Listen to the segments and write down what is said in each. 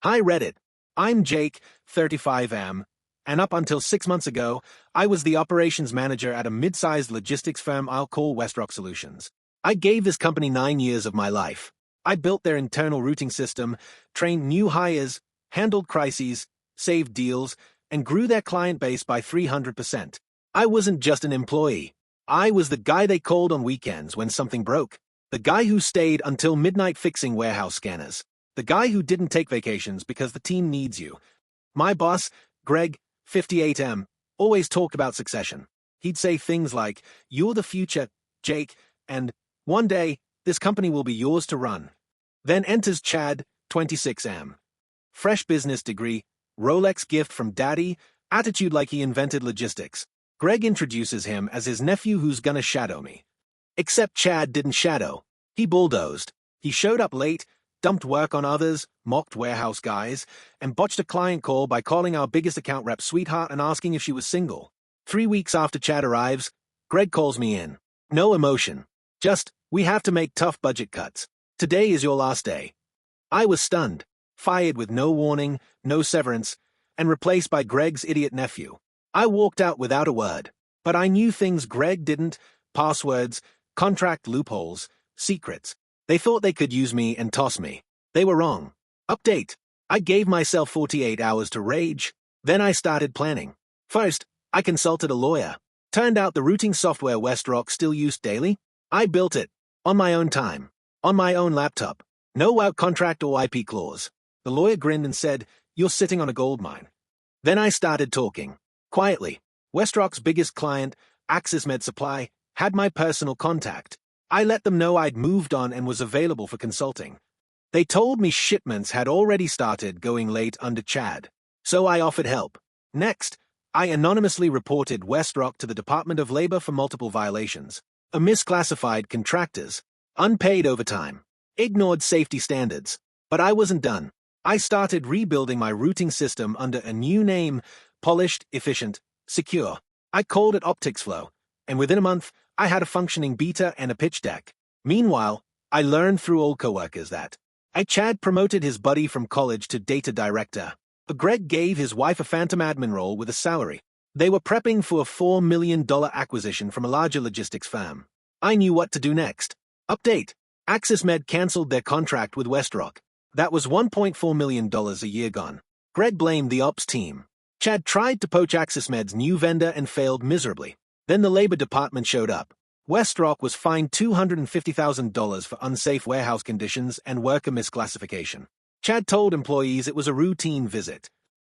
Hi Reddit. I'm Jake, 35M, and up until 6 months ago, I was the operations manager at a mid-sized logistics firm I'll call Westrock Solutions. I gave this company 9 years of my life. I built their internal routing system, trained new hires, handled crises, saved deals, and grew their client base by 300%. I wasn't just an employee. I was the guy they called on weekends when something broke. The guy who stayed until midnight fixing warehouse scanners. The guy who didn't take vacations because the team needs you. My boss, Greg, 58M, always talked about succession. He'd say things like, "You're the future, Jake," and "One day, this company will be yours to run." Then enters Chad, 26M. Fresh business degree, Rolex gift from daddy, attitude like he invented logistics. Greg introduces him as his nephew who's gonna shadow me. Except Chad didn't shadow. He bulldozed. He showed up late, dumped work on others, mocked warehouse guys, and botched a client call by calling our biggest account rep sweetheart and asking if she was single. 3 weeks after Chad arrives, Greg calls me in. No emotion. Just, we have to make tough budget cuts. Today is your last day. I was stunned, fired with no warning, no severance, and replaced by Greg's idiot nephew. I walked out without a word, but I knew things Greg didn't: passwords, contract loopholes, secrets. They thought they could use me and toss me. They were wrong. Update. I gave myself 48 hours to rage. Then I started planning. First, I consulted a lawyer. Turned out the routing software Westrock still used daily. I built it. On my own time. On my own laptop. No out contract or IP clause. The lawyer grinned and said, "You're sitting on a gold mine." Then I started talking. Quietly. Westrock's biggest client, Axis Med Supply, had my personal contact. I let them know I'd moved on and was available for consulting. They told me shipments had already started going late under Chad, so I offered help. Next, I anonymously reported Westrock to the Department of Labor for multiple violations, misclassified contractors, unpaid overtime, ignored safety standards. But I wasn't done. I started rebuilding my routing system under a new name: polished, efficient, secure. I called it Optics Flow, and within a month, I had a functioning beta and a pitch deck. Meanwhile, I learned through old coworkers that Chad promoted his buddy from college to data director. Greg gave his wife a phantom admin role with a salary. They were prepping for a $4 million acquisition from a larger logistics firm. I knew what to do next. Update. Axis Med canceled their contract with Westrock. That was $1.4 million a year gone. Greg blamed the ops team. Chad tried to poach Axis Med's new vendor and failed miserably. Then the labor department showed up. Westrock was fined $250,000 for unsafe warehouse conditions and worker misclassification. Chad told employees it was a routine visit.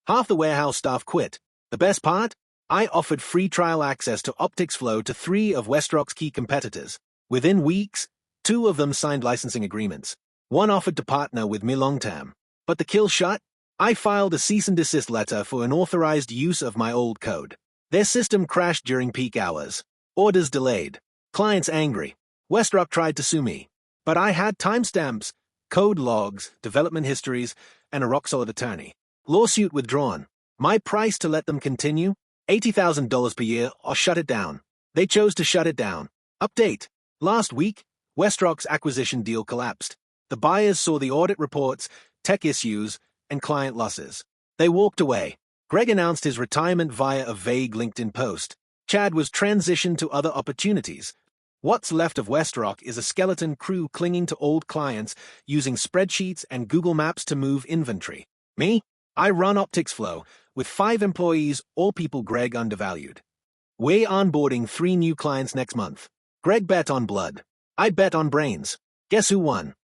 Half the warehouse staff quit. The best part? I offered free trial access to Optics Flow to 3 of Westrock's key competitors. Within weeks, 2 of them signed licensing agreements. 1 offered to partner with me long-term. But the kill shot? I filed a cease and desist letter for unauthorized use of my old code. Their system crashed during peak hours. Orders delayed. Clients angry. Westrock tried to sue me. But I had timestamps, code logs, development histories, and a rock-solid attorney. Lawsuit withdrawn. My price to let them continue? $80,000 per year or shut it down. They chose to shut it down. Update. Last week, Westrock's acquisition deal collapsed. The buyers saw the audit reports, tech issues, and client losses. They walked away. Greg announced his retirement via a vague LinkedIn post. Chad was transitioned to other opportunities. What's left of Westrock is a skeleton crew clinging to old clients, using spreadsheets and Google Maps to move inventory. Me? I run Optics Flow, with 5 employees, all people Greg undervalued. We're onboarding 3 new clients next month. Greg bet on blood. I bet on brains. Guess who won?